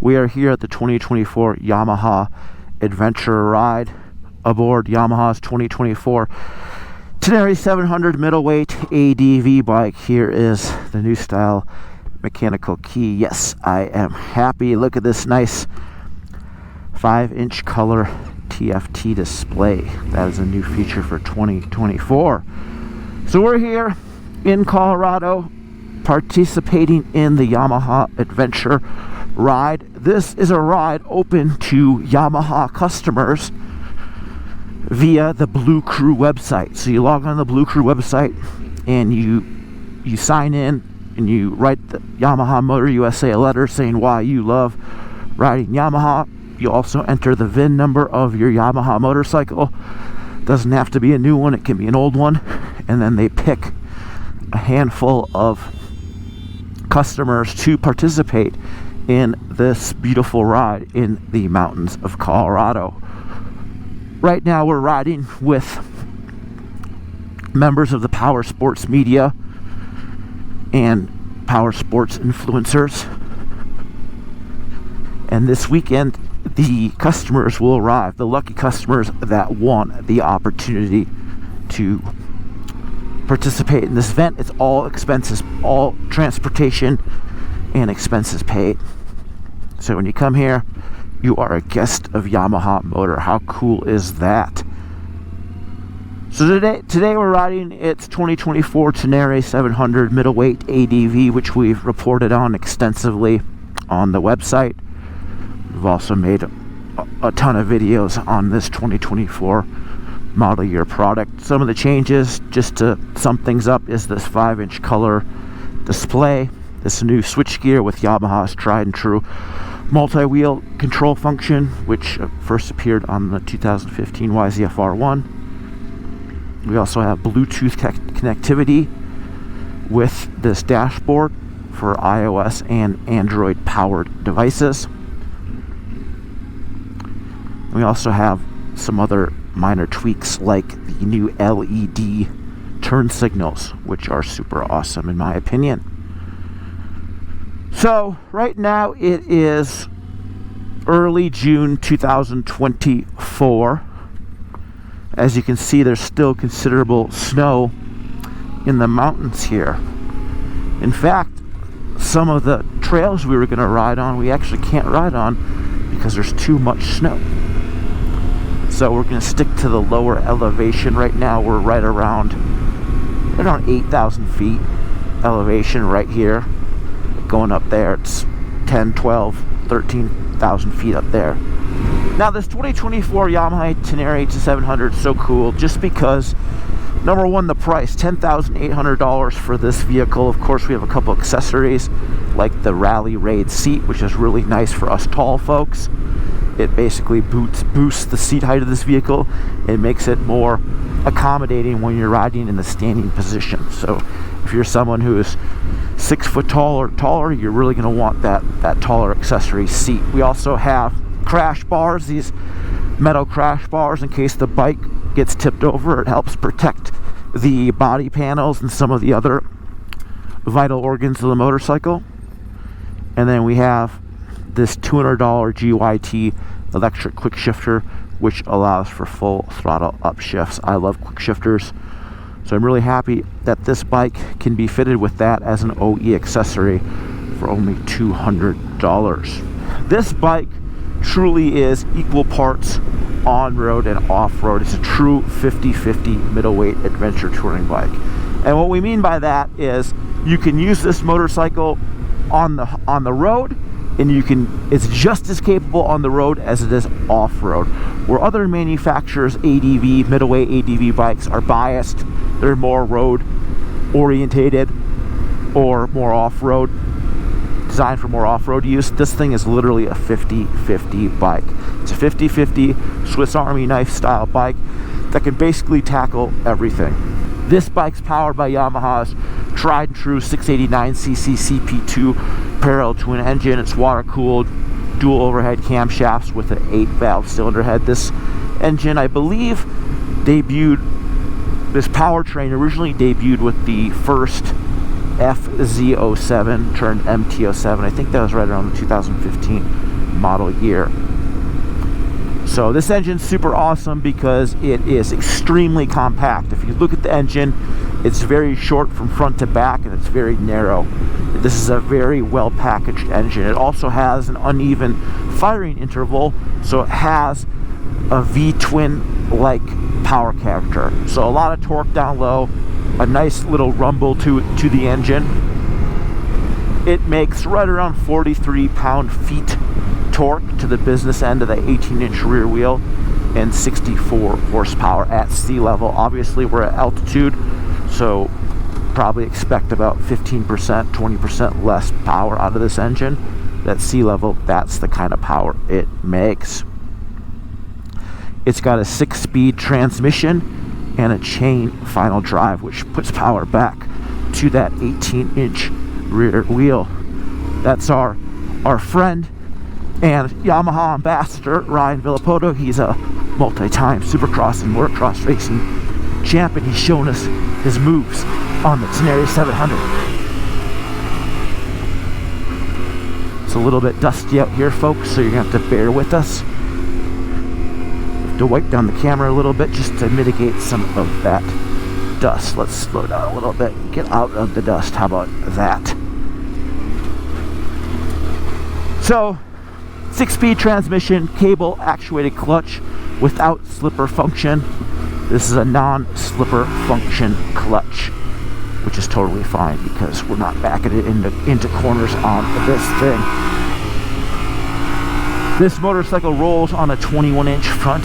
We are here at the 2024 Yamaha Adventure Ride aboard Yamaha's 2024 Tenere 700 middleweight ADV bike. Here is the new style mechanical key. Yes, I am happy. Look at this nice 5-inch color TFT display. That is a new feature for 2024. So we're here in Colorado participating in the Yamaha Adventure Ride. This is a ride open to Yamaha customers via the Blue Crew website. So you log on the Blue Crew website and you sign in and you write the Yamaha Motor USA a letter saying why you love riding Yamaha. You also enter the VIN number of your Yamaha motorcycle. Doesn't have to be a new one, it can be an old one. And then they pick a handful of customers to participate in this beautiful ride in the mountains of Colorado. Right now we're riding with members of the power sports media and power sports influencers. And this weekend the customers will arrive, the lucky customers that won the opportunity to participate in this event. It's all expenses, all transportation and expenses paid. So when you come here, you are a guest of Yamaha Motor. How cool is that? So today we're riding its 2024 Tenere 700 middleweight ADV, which we've reported on extensively on the website. We've also made a ton of videos on this 2024 model year product. Some of the changes, just to sum things up, is this 5-inch color display, this new switchgear with Yamaha's tried and true multi-wheel control function, which first appeared on the 2015 YZF R1. We also have Bluetooth connectivity with this dashboard for iOS and Android powered devices. We also have some other minor tweaks like the new LED turn signals, which are super awesome in my opinion. So right now it is early June 2024. As you can see, there's still considerable snow in the mountains here. In fact, some of the trails we were going to ride on, we actually can't ride on because there's too much snow. So we're going to stick to the lower elevation. Right now we're right around 8,000 feet elevation right here. Going up there, it's 10, 12, 13,000 feet up there. Now this 2024 Yamaha Tenere 700 is so cool just because, number one, the price, $10,800 for this vehicle. Of course, we have a couple accessories like the Rally Raid seat, which is really nice for us tall folks. It basically boosts the seat height of this vehicle. It makes it more accommodating when you're riding in the standing position. So if you're someone who is 6 foot tall or taller, you're really going to want that taller accessory seat. We also have crash bars, these metal crash bars in case the bike gets tipped over. It helps protect the body panels and some of the other vital organs of the motorcycle. And then we have this $200 GYT electric quick shifter, which allows for full throttle upshifts. I love quick shifters, so I'm really happy that this bike can be fitted with that as an OE accessory for only $200. This bike truly is equal parts on-road and off-road. It's a true 50-50 middleweight adventure touring bike. And what we mean by that is you can use this motorcycle on the road, and it's just as capable on the road as it is off-road. Where other manufacturers' ADV, middleweight ADV bikes are biased, they're more road orientated or more off-road, designed for more off-road use. This thing is literally a 50-50 bike. It's a 50-50 Swiss Army knife style bike that can basically tackle everything. This bike's powered by Yamaha's tried and true 689cc CP2 parallel twin engine. It's water cooled, dual overhead camshafts with an 8-valve cylinder head. This engine, I believe, this powertrain originally debuted with the first FZ07 turned MT07. I think that was right around the 2015 model year. So this engine's super awesome because it is extremely compact. If you look at the engine, it's very short from front to back and it's very narrow. This is a very well packaged engine. It also has an uneven firing interval, so it has a V-twin like power character. So a lot of torque down low, a nice little rumble to the engine. It makes right around 43 pound-feet torque to the business end of the 18-inch rear wheel and 64 horsepower at sea level. Obviously we're at altitude, so probably expect about 15%, 20% less power out of this engine. At sea level, that's the kind of power it makes. It's got a 6-speed transmission and a chain final drive, which puts power back to that 18-inch rear wheel. That's our friend and Yamaha ambassador, Ryan Villapoto. He's a multi-time Supercross and motocross racing champ, and he's shown us his moves on the Tenere 700. It's a little bit dusty out here, folks, so you're gonna have to bear with us. Have to wipe down the camera a little bit just to mitigate some of that dust. Let's slow down a little bit and get out of the dust. How about that? So 6-speed transmission, cable actuated clutch without slipper function. This is a non-slipper function clutch, which is totally fine because we're not backing it into corners on this thing. This motorcycle rolls on a 21-inch front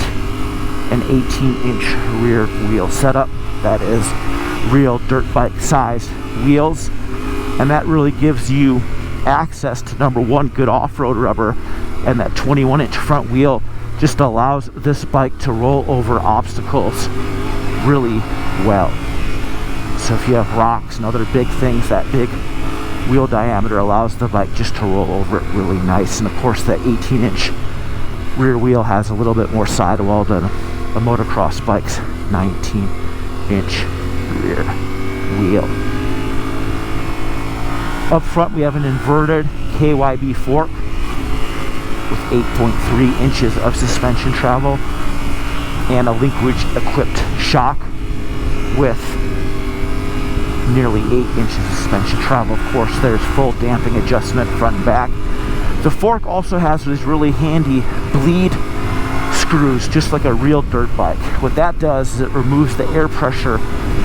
and 18-inch rear wheel setup. That is real dirt bike sized wheels, and that really gives you access to, number one, good off-road rubber, and that 21-inch front wheel just allows this bike to roll over obstacles really well. So if you have rocks and other big things, that big wheel diameter allows the bike just to roll over it really nice. And of course that 18-inch rear wheel has a little bit more sidewall than a motocross bike's 19-inch rear wheel. Up front we have an inverted KYB fork with 8.3 inches of suspension travel and a linkage equipped shock with nearly 8 inches of suspension travel. Of course there's full damping adjustment front and back. The fork also has these really handy bleed screws, just like a real dirt bike. What that does is it removes the air pressure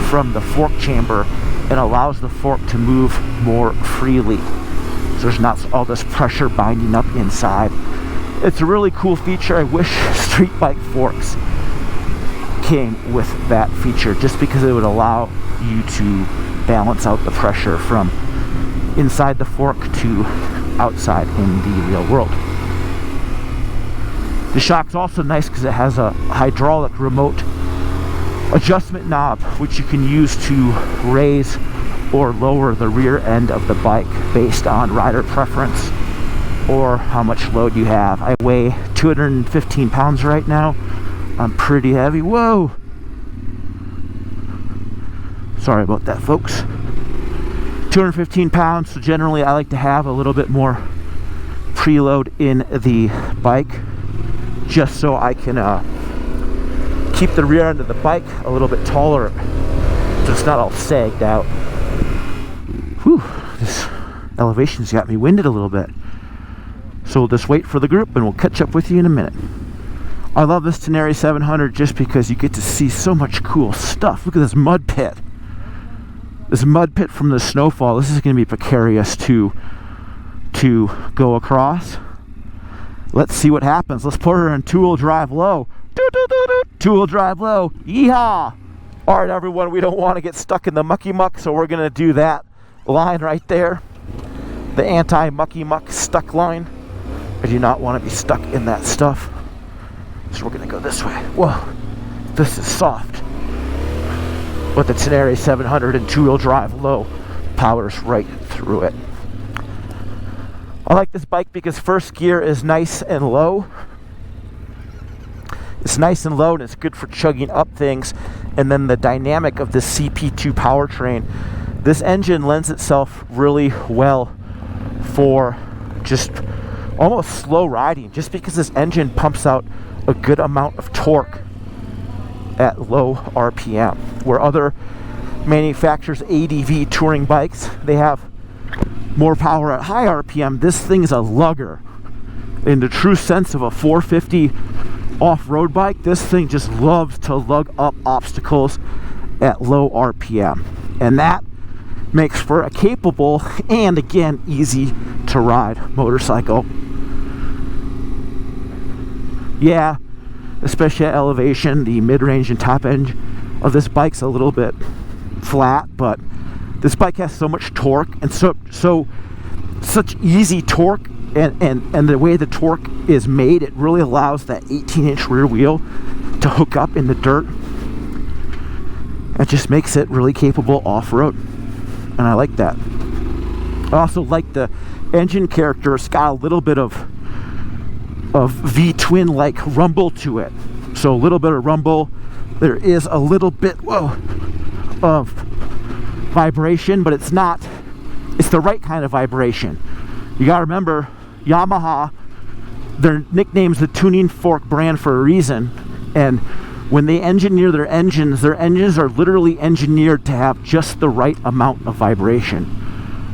from the fork chamber and allows the fork to move more freely. So there's not all this pressure binding up inside. It's a really cool feature. I wish street bike forks came with that feature, just because it would allow you to balance out the pressure from inside the fork to outside in the real world. The shock's also nice because it has a hydraulic remote adjustment knob, which you can use to raise or lower the rear end of the bike based on rider preference or how much load you have. I weigh 215 pounds right now. I'm pretty heavy. Whoa! Sorry about that, folks. 215 pounds, so generally I like to have a little bit more preload in the bike, just so I can keep the rear end of the bike a little bit taller, so it's not all sagged out. Whew, this elevation's got me winded a little bit. So we'll just wait for the group and we'll catch up with you in a minute. I love this Tenere 700 just because you get to see so much cool stuff. Look at this mud pit. This mud pit from the snowfall. This is going to be precarious to go across. Let's see what happens. Let's put her in two-wheel drive low. Two-wheel drive low. Yeehaw! All right, everyone, we don't want to get stuck in the mucky muck, so we're going to do that line right there. The anti-mucky muck stuck line. I do not want to be stuck in that stuff. So we're going to go this way. Whoa, this is soft. But the Tenere 700 and two-wheel drive low powers right through it. I like this bike because first gear is nice and low. It's nice and low and it's good for chugging up things. And then the dynamic of the CP2 powertrain. This engine lends itself really well for just almost slow riding, just because this engine pumps out a good amount of torque at low RPM. Where other manufacturers' ADV touring bikes, they have more power at high RPM. This thing is a lugger. In the true sense of a 450 off-road bike, this thing just loves to lug up obstacles at low RPM. And that makes for a capable and, again, easy to ride motorcycle. Yeah, especially at elevation, the mid-range and top end of this bike's a little bit flat, but this bike has so much torque and such easy torque, and the way the torque is made, it really allows that 18-inch rear wheel to hook up in the dirt. It just makes it really capable off-road, and I like that. I also like the engine character. It's got a little bit of V-twin like rumble to it, so a little bit of rumble. There is a little bit of vibration, but it's the right kind of vibration. You gotta remember, Yamaha, their nickname's the tuning fork brand for a reason, and when they engineer their engines are literally engineered to have just the right amount of vibration.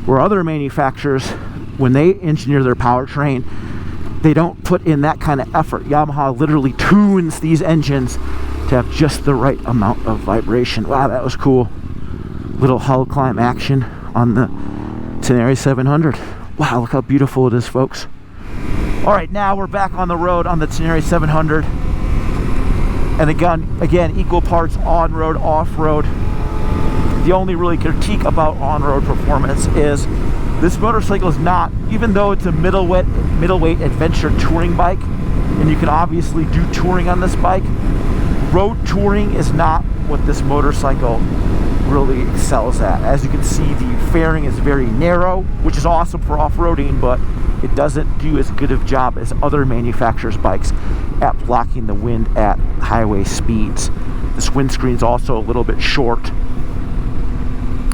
Where other manufacturers, when they engineer their powertrain, they don't put in that kind of effort. Yamaha literally tunes these engines to have just the right amount of vibration. Wow, that was cool. Little hull climb action on the Tenere 700. Wow, look how beautiful it is, folks. All right, now we're back on the road on the Tenere 700. And again, equal parts on-road, off-road. The only really critique about on-road performance is this motorcycle is not, even though it's a middleweight adventure touring bike, and you can obviously do touring on this bike, road touring is not what this motorcycle really excels at. As you can see, the fairing is very narrow, which is awesome for off-roading, but it doesn't do as good of a job as other manufacturers' bikes at blocking the wind at highway speeds. This windscreen's also a little bit short.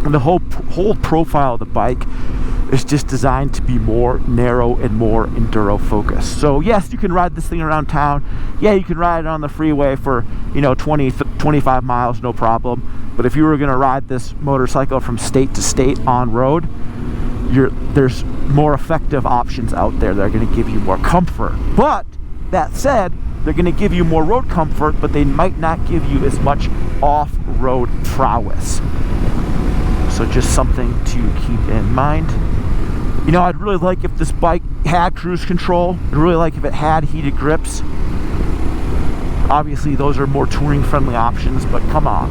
And the whole profile of the bike is just designed to be more narrow and more enduro focused. So yes, you can ride this thing around town. Yeah, you can ride it on the freeway for 25 miles, no problem. But if you were going to ride this motorcycle from state to state on road, there's more effective options out there that are going to give you more comfort. But that said, they're going to give you more road comfort, but they might not give you as much off-road prowess. So just something to keep in mind. I'd really like if this bike had cruise control. I'd really like if it had heated grips. Obviously, those are more touring-friendly options, but come on.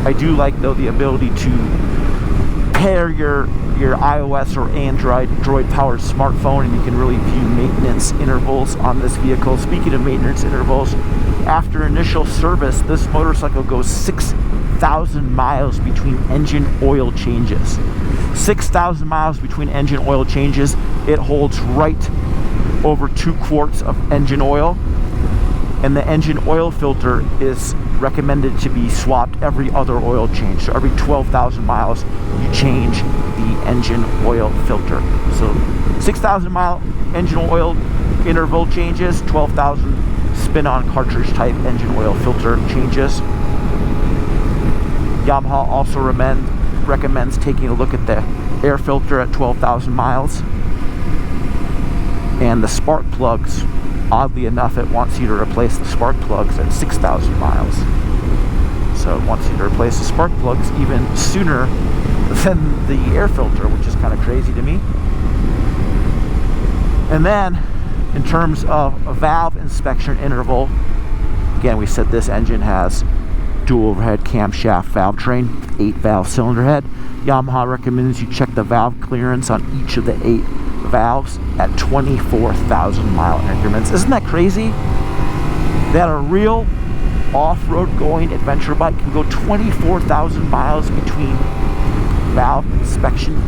I do like, though, the ability to pair your iOS or Android-powered smartphone, and you can really view maintenance intervals on this vehicle. Speaking of maintenance intervals, after initial service, this motorcycle goes 6,000 miles between engine oil changes. 6,000 miles between engine oil changes. It holds right over 2 quarts of engine oil, and the engine oil filter is recommended to be swapped every other oil change. So every 12,000 miles you change the engine oil filter. So 6,000 mile engine oil interval changes, 12,000 spin-on cartridge type engine oil filter changes. Yamaha also recommends taking a look at the air filter at 12,000 miles. And the spark plugs, oddly enough, it wants you to replace the spark plugs at 6,000 miles. So it wants you to replace the spark plugs even sooner than the air filter, which is kind of crazy to me. And then, in terms of a valve inspection interval, again, we said this engine has dual overhead camshaft valve train, 8-valve cylinder head. Yamaha recommends you check the valve clearance on each of the 8 valves at 24,000 mile increments. Isn't that crazy? That a real off-road going adventure bike can go 24,000 miles between valve inspection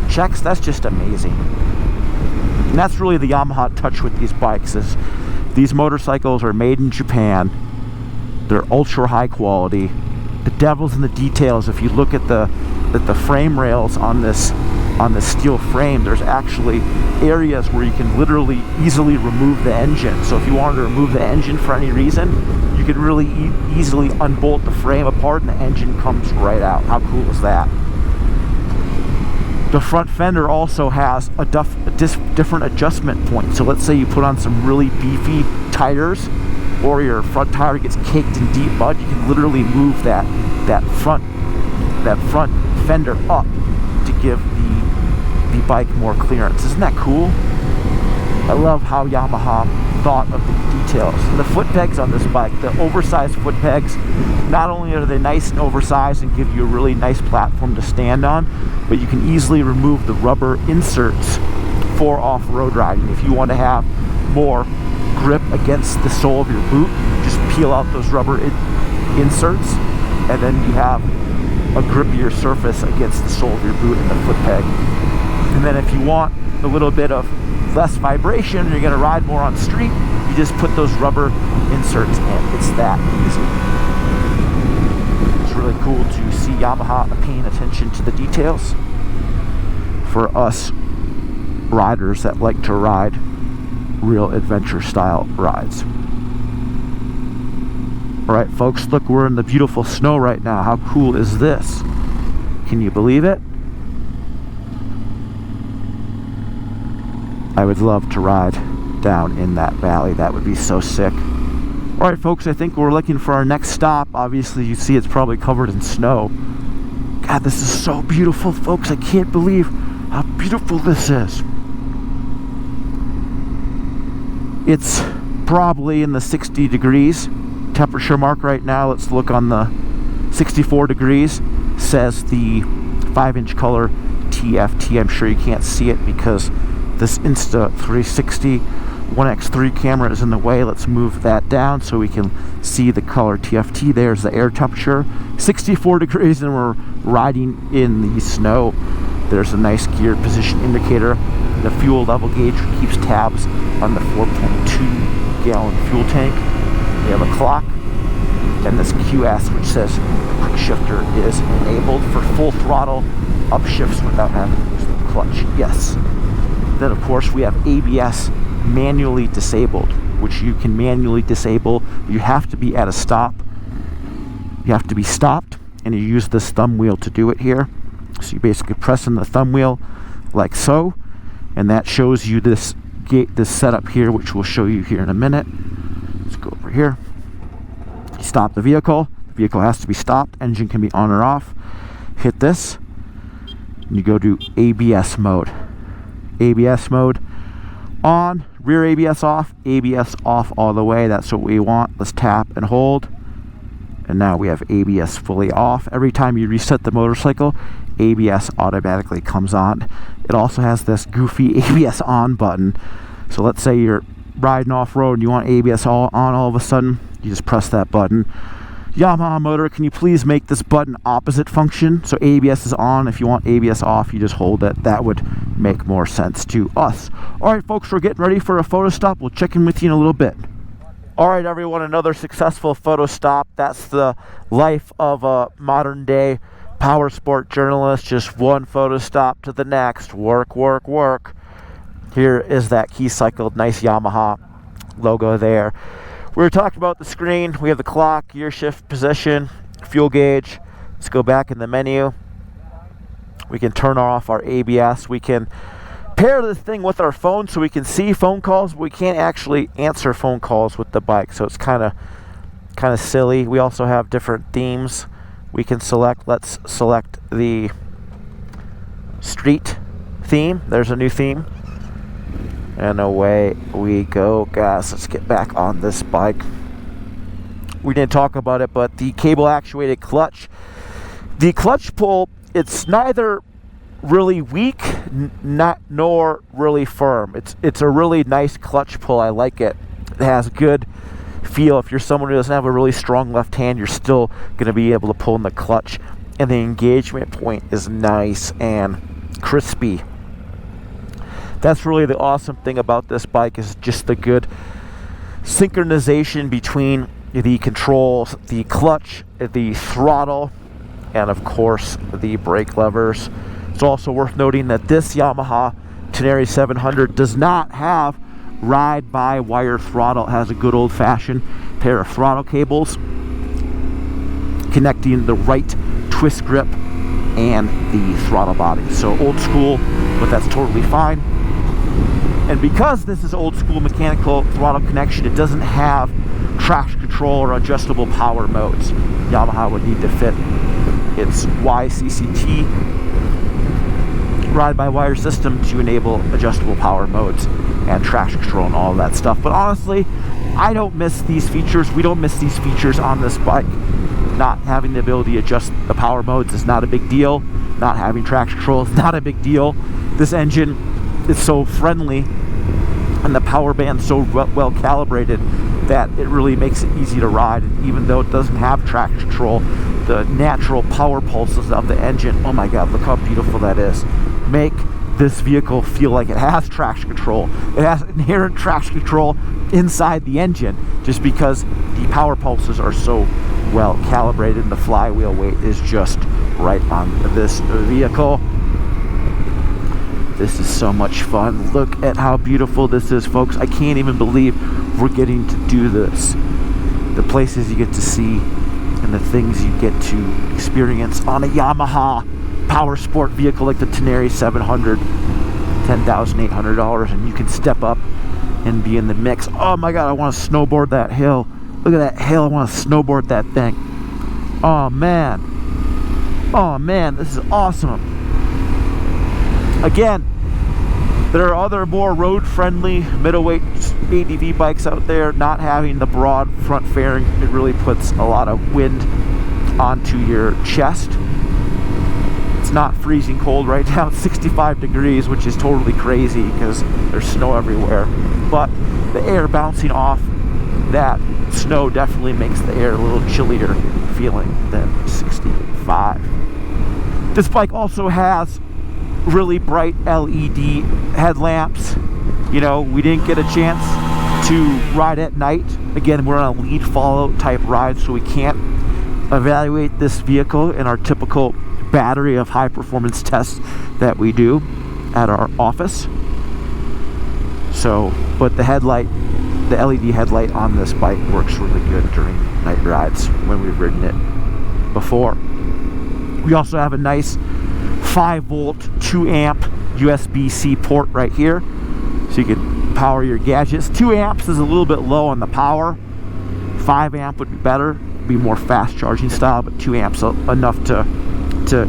checks? That's just amazing. And that's really the Yamaha touch with these bikes, is these motorcycles are made in Japan. They're ultra high quality. The devil's in the details. If you look at the frame rails on this on the steel frame, there's actually areas where you can literally easily remove the engine. So if you wanted to remove the engine for any reason, you could really easily unbolt the frame apart and the engine comes right out. How cool is that? The front fender also has a different adjustment point. So let's say you put on some really beefy tires, or your front tire gets caked in deep mud, you can literally move that front fender up to give the bike more clearance. Isn't that cool? I love how Yamaha thought of the details. And the foot pegs on this bike, the oversized foot pegs, not only are they nice and oversized and give you a really nice platform to stand on, but you can easily remove the rubber inserts for off-road riding. If you want to have more grip against the sole of your boot, just peel out those rubber inserts, and then you have a grippier surface against the sole of your boot and the foot peg. And then if you want a little bit of less vibration, you're going to ride more on street, you just put those rubber inserts in. It's that easy. It's really cool to see Yamaha paying attention to the details for us riders that like to ride real adventure style rides. Alright folks, look, we're in the beautiful snow right now. How cool is this? Can you believe it? I would love to ride down in that valley. That would be so sick. Alright folks, I think we're looking for our next stop. Obviously you see it's probably covered in snow. God, this is so beautiful folks. I can't believe how beautiful this is. It's probably in the 60 degrees temperature mark right now. Let's look on the 64 degrees. Says the 5-inch color TFT. I'm sure you can't see it because this Insta360 1x3 camera is in the way. Let's move that down so we can see the color TFT. There's the air temperature, 64 degrees, and we're riding in the snow. There's a nice gear position indicator. The fuel level gauge keeps tabs on the 4.2 gallon fuel tank. We have a clock, and this QS which says the quick shifter is enabled for full throttle upshifts without having to use the clutch. Yes. Then of course we have ABS manually disabled, which you can manually disable. You have to be at a stop. You have to be stopped, and you use this thumb wheel to do it here. So you basically press on the thumb wheel like so, and that shows you this setup here, which we'll show you here in a minute. Let's go over here. You stop the vehicle. The vehicle has to be stopped. Engine can be on or off. Hit this, and you go to ABS mode. ABS mode on, rear ABS off all the way. That's what we want. Let's tap and hold, and now we have ABS fully off. Every time you reset the motorcycle, ABS automatically comes on. It also has this goofy ABS on button. So let's say you're riding off-road and you want ABS on all of a sudden, you just press that button. Yamaha motor, can you please make this button opposite function? So ABS is on. If you want ABS off, you just hold it. That would make more sense to us. Alright folks, we're getting ready for a photo stop. We'll check in with you in a little bit. Alright everyone, another successful photo stop. That's the life of a modern day power sport journalist. Just one photo stop to the next. Work, work, work. Here is that key cycled, nice Yamaha logo there. We were talking about the screen. We have the clock, gear shift position, fuel gauge. Let's go back in the menu. We can turn off our ABS. We can pair this thing with our phone so we can see phone calls, but we can't actually answer phone calls with the bike. So it's kind of silly. We also have different themes we can select. Let's select the street theme. There's a new theme. And away we go, guys. Let's get back on this bike. We didn't talk about it, but the cable actuated clutch. The clutch pull, it's neither really weak nor really firm. It's a really nice clutch pull. I like it. It has good feel. If you're someone who doesn't have a really strong left hand, you're still going to be able to pull in the clutch. And the engagement point is nice and crispy. That's really the awesome thing about this bike, is just the good synchronization between the controls, the clutch, the throttle, and of course the brake levers. It's also worth noting that this Yamaha Tenere 700 does not have ride-by-wire throttle. It has a good old-fashioned pair of throttle cables connecting the right twist grip and the throttle body. So old school, but that's totally fine. And because this is old school mechanical throttle connection, it doesn't have traction control or adjustable power modes. Yamaha would need to fit its YCCT ride-by-wire system to enable adjustable power modes and traction control and all of that stuff. But honestly, I don't miss these features. We don't miss these features on this bike. Not having the ability to adjust the power modes is not a big deal. Not having traction control is not a big deal. This engine is so friendly and the power band so well calibrated that it really makes it easy to ride. And even though it doesn't have traction control, the natural power pulses of the engine, oh my god, look how beautiful that is, make this vehicle feel like it has traction control. It has inherent traction control inside the engine just because the power pulses are so well calibrated and the flywheel weight is just right on this vehicle. This is so much fun. Look at how beautiful this is, folks. I can't even believe we're getting to do this. The places you get to see and the things you get to experience on a Yamaha power sport vehicle like the Tenere 700, $10,800, and you can step up and be in the mix. Oh my god, I want to snowboard that hill. Look at that hill. I want to snowboard that thing. Oh man. Oh man, this is awesome. Again, there are other more road-friendly middleweight ADV bikes out there. Not having the broad front fairing, it really puts a lot of wind onto your chest. It's not freezing cold right now. It's 65 degrees, which is totally crazy because there's snow everywhere. But the air bouncing off that snow definitely makes the air a little chillier feeling than 65. This bike also has really bright LED headlamps. You know, we didn't get a chance to ride at night. Again, we're on a lead follow type ride, so we can't evaluate this vehicle in our typical battery of high performance tests that we do at our office. So, but the headlight, the LED headlight on this bike works really good during night rides when we've ridden it before. We also have a nice 5-volt 2 amp USB-C port right here, so you can power your gadgets. 2 amps is a little bit low on the power. 5 amp would be better, be more fast charging style, but 2 amps enough to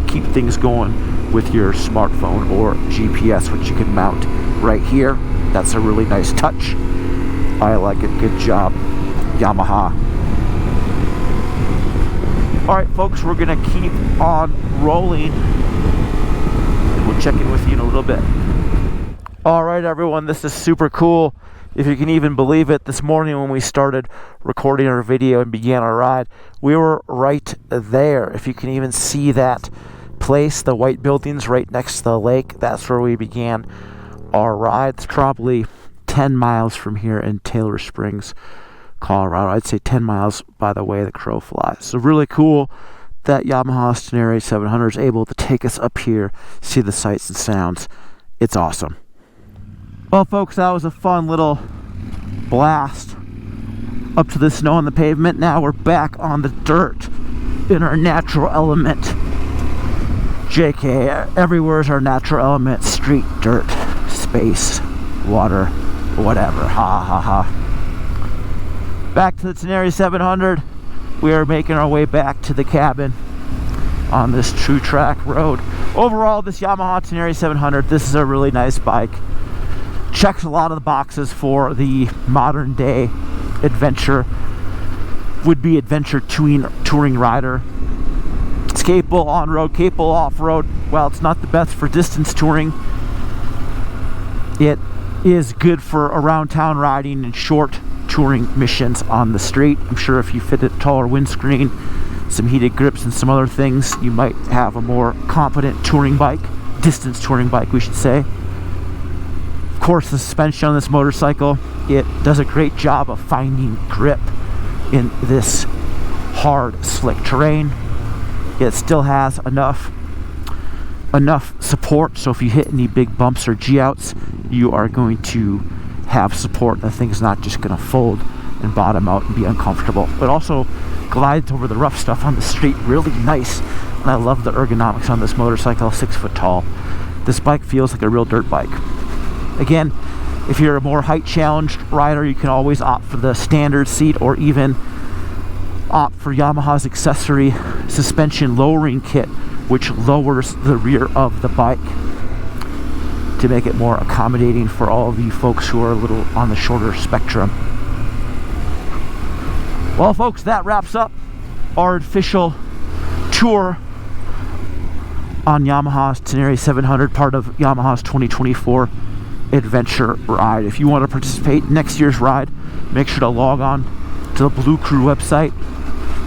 keep things going with your smartphone or GPS, which you can mount right here. That's a really nice touch. I like it. Good job, Yamaha. Alright folks, we're gonna keep on rolling. We'll check in with you in a little bit. Alright everyone, this is super cool. If you can even believe it, this morning when we started recording our video and began our ride, we were right there. If you can even see that place, the white buildings right next to the lake, that's where we began our ride. It's probably 10 miles from here in Taylor Springs, Colorado. I'd say 10 miles by the way the crow flies. So really cool that Yamaha Tenere 700 is able to take us up here, see the sights and sounds. It's awesome. Well folks, that was a fun little blast up to the snow on the pavement. Now we're back on the dirt in our natural element. JK, everywhere is our natural element. Street, dirt, space, water, whatever. Ha ha ha. Back to the Tenere 700. We are making our way back to the cabin on this true track road. Overall, this Yamaha Tenere 700, this is a really nice bike. Checks a lot of the boxes for the modern day adventure, would-be adventure touring rider. It's capable on-road, capable off-road. While it's not the best for distance touring, it is good for around town riding and short touring missions on the street. I'm sure if you fit a taller windscreen, some heated grips and some other things, you might have a more competent touring bike, distance touring bike we should say. Of course, the suspension on this motorcycle, it does a great job of finding grip in this hard, slick terrain. It still has enough enough support, so if you hit any big bumps or G-outs, you are going to have support. The thing's not just going to fold and bottom out and be uncomfortable. But also glides over the rough stuff on the street really nice. And I love the ergonomics on this motorcycle, 6 foot tall. This bike feels like a real dirt bike. Again, if you're a more height challenged rider, you can always opt for the standard seat, or even opt for Yamaha's accessory suspension lowering kit, which lowers the rear of the bike to make it more accommodating for all of you folks who are a little on the shorter spectrum. Well, folks, that wraps up our official tour on Yamaha's Tenere 700, part of Yamaha's 2024 adventure ride. If you want to participate in next year's ride, make sure to log on to the Blue Crew website,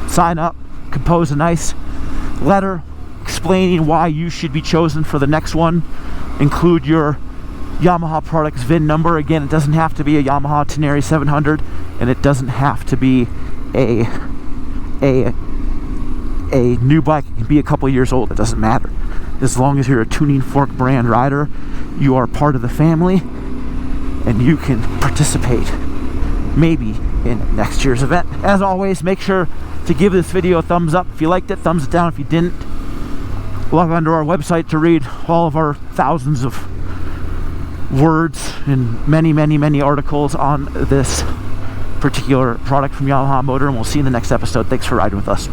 sign up, compose a nice letter explaining why you should be chosen for the next one. Include your Yamaha product's VIN number. Again, it doesn't have to be a Yamaha Tenere 700, and it doesn't have to be a new bike. It can be a couple years old. It doesn't matter. As long as you're a Tuning Fork brand rider, you are part of the family, and you can participate maybe in next year's event. As always, make sure to give this video a thumbs up if you liked it, thumbs it down if you didn't. Log on to our website to read all of our thousands of words and many articles on this particular product from Yamaha Motor, and we'll see you in the next episode. Thanks for riding with us.